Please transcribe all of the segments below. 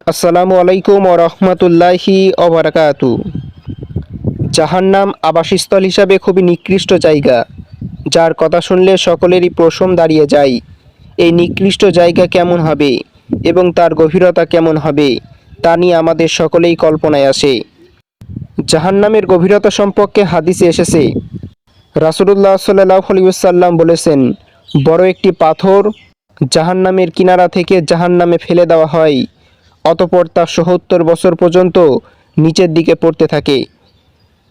আসসালামু আলাইকুম ওয়া রাহমাতুল্লাহি ওয়া বারাকাতু। জাহান্নাম আবাসস্থল হিসাবে খুবই নিকৃষ্ট জায়গা, যার কথা শুনলে সকলেরই প্রশম দাঁড়িয়ে যায়। এই নিকৃষ্ট জায়গা কেমন হবে এবং তার গভীরতা কেমন হবে তা নিয়ে আমাদের সকলেই কল্পনায় আসে। জাহান্নামের গভীরতা সম্পর্কে হাদিসে এসেছে, রাসূলুল্লাহ সাল্লাল্লাহু আলাইহি ওয়াসাল্লাম বলেছেন, বড় একটি পাথর জাহান্নামের কিনারা থেকে জাহান্নামে ফেলে দেওয়া হয়, অতঃপর তা ৭০ বছর পর্যন্ত নিচের দিকে পড়তে থাকে,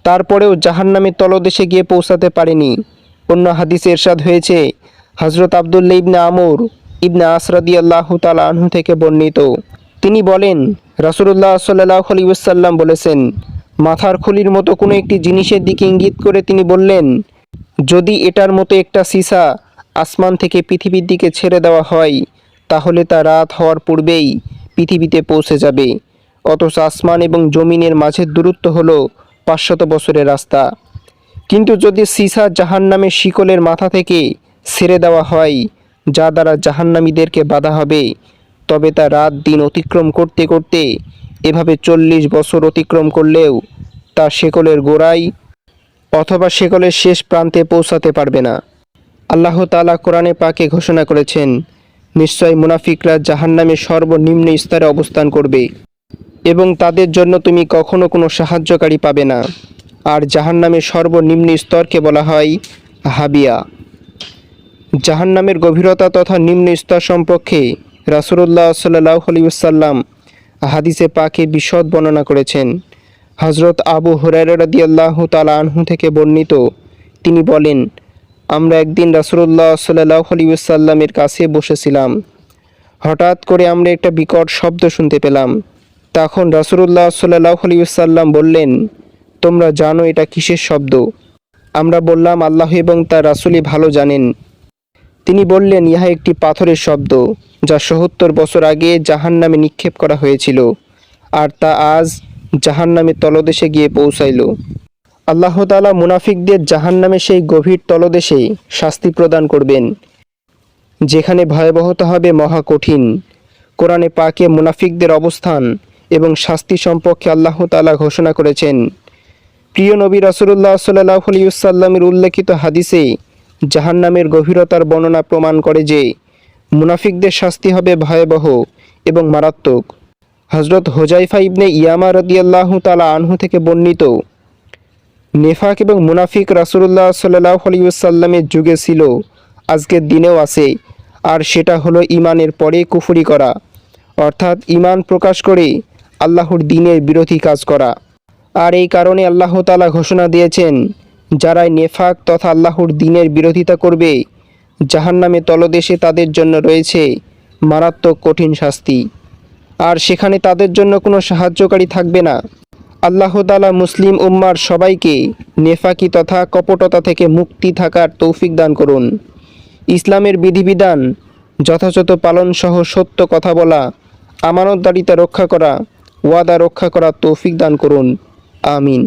তারপরেও জাহান্নামের তলদেশে গিয়ে পৌঁছাতে পারেনি। অন্য হাদিসে ইরশাদ হয়েছে, হযরত আব্দুল্লাহ ইবনে আমর ইবনে আস রাদিয়াল্লাহু তাআলা আনহু থেকে বর্ণিত, তিনি বলেন, রাসূলুল্লাহ সাল্লাল্লাহু আলাইহি ওয়াসাল্লাম বলেছেন, মাথার খুলির মতো কোনো একটি জিনিসের দিকে ইঙ্গিত করে তিনি বললেন, যদি এটার মতো একটা সীসা আসমান থেকে পৃথিবীর দিকে ছেড়ে দেওয়া হয়, তাহলে তা রাত হওয়ার পূর্বেই পৃথিবীতে পৌঁছে যাবে, অথচ আসমান এবং জমিনের মাঝের দূরত্ব হলো ৫০০ বছরের রাস্তা। কিন্তু যদি সীসা জাহান্নামের শিকলের মাথা থেকে ছেড়ে দেওয়া হয়, যা দ্বারা জাহান্নামীদেরকে বাধা হবে, তবে তা রাত দিন অতিক্রম করতে করতে এভাবে ৪০ বছর অতিক্রম করলেও তা শেকলের গোড়ায় অথবা শেকলের শেষ প্রান্তে পৌঁছাতে পারবে না। আল্লাহ তাআলা কোরআনে পাকে ঘোষণা করেছেন, নিশ্চয় মুনাফিকরা জাহান্নামের সর্বনিম্ন স্তরে অবস্থান করবে এবং তাদের জন্য তুমি কখনো কোনো সাহায্যকারী পাবে না। আর জাহান্নামের সর্বনিম্ন স্তরকে বলা হয় হাবিয়া। জাহান্নামের গভীরতা তথা নিম্ন স্তর সম্পর্কে রাসূলুল্লাহ সাল্লাল্লাহু আলাইহি ওয়াসাল্লাম হাদিসে পাকে বিশদ বর্ণনা করেছেন। হযরত আবু হুরায়রা রাদিয়াল্লাহু তাআলা আনহু থেকে বর্ণিত, তিনি বলেন, আমরা একদিন রাসূলুল্লাহ সাল্লাল্লাহু আলাইহি ওয়াসাল্লামের কাছে বসেছিলাম। হঠাৎ করে আমরা একটা বিকট শব্দ শুনতে পেলাম। তখন রাসূলুল্লাহ সাল্লাল্লাহু আলাইহি ওয়াসাল্লাম বললেন, তোমরা জানো এটা কিসের শব্দ? আমরা বললাম, আল্লাহ এবং তার রাসূলই ভালো জানেন। তিনি বললেন, ইহা একটি পাথরের শব্দ, যা ৭০ বছর আগে জাহান্নামে নিক্ষেপ করা হয়েছিল, আর তা আজ জাহান্নামের তলদেশে গিয়ে পৌঁছাইল। আল্লাহ তাআলা মুনাফিকদের জাহান্নামে সেই গভীর তলদেশে শাস্তি প্রদান করবেন, যেখানে ভয়াবহতা হবে মহা কঠিন। কোরআনে পাকে মুনাফিকদের অবস্থান এবং শাস্তি সম্পর্কে আল্লাহ তাআলা ঘোষণা করেছেন। প্রিয় নবী রাসূলুল্লাহ সাল্লাল্লাহু আলাইহি ওয়াসাল্লামের উল্লেখিত হাদিসে জাহান্নামের গভীরতার বর্ণনা প্রমাণ করে যে মুনাফিকদের শাস্তি হবে ভয়াবহ এবং মারাত্মক। হযরত হুযায়ফা ইবনে ইয়ামা রাদিয়াল্লাহু তাআলা আনহু থেকে বর্ণিত, নেফাক এবং মুনাফিক রাসূলুল্লাহ সাল্লাল্লাহু আলাইহি ওয়াসাল্লামের যুগে ছিল, আজকের দিনেও আছে, আর সেটা হলো ঈমানের পরে কুফরি করা, অর্থাৎ ঈমান প্রকাশ করে আল্লাহর দ্বীনের বিরোধী কাজ করা। আর এই কারণে আল্লাহ তাআলা ঘোষণা দিয়েছেন, যারাই নেফাক তথা আল্লাহর দ্বীনের বিরোধিতা করবে, জাহান্নামে তলদেশে তাদের জন্য রয়েছে মারাত্মক কঠিন শাস্তি, আর সেখানে তাদের জন্য কোনো সাহায্যকারী থাকবে না। আল্লাহ তাআলা মুসলিম উম্মার সবাইকে নেফাকি তথা কপটতা থেকে মুক্তি থাকার তৌফিক দান করুন। ইসলামের বিধিবিধান যথাযথ পালন সহ সত্য কথা বলা, আমানতদারিতা রক্ষা করা, ওয়াদা রক্ষা করার তৌফিক দান করুন। আমিন।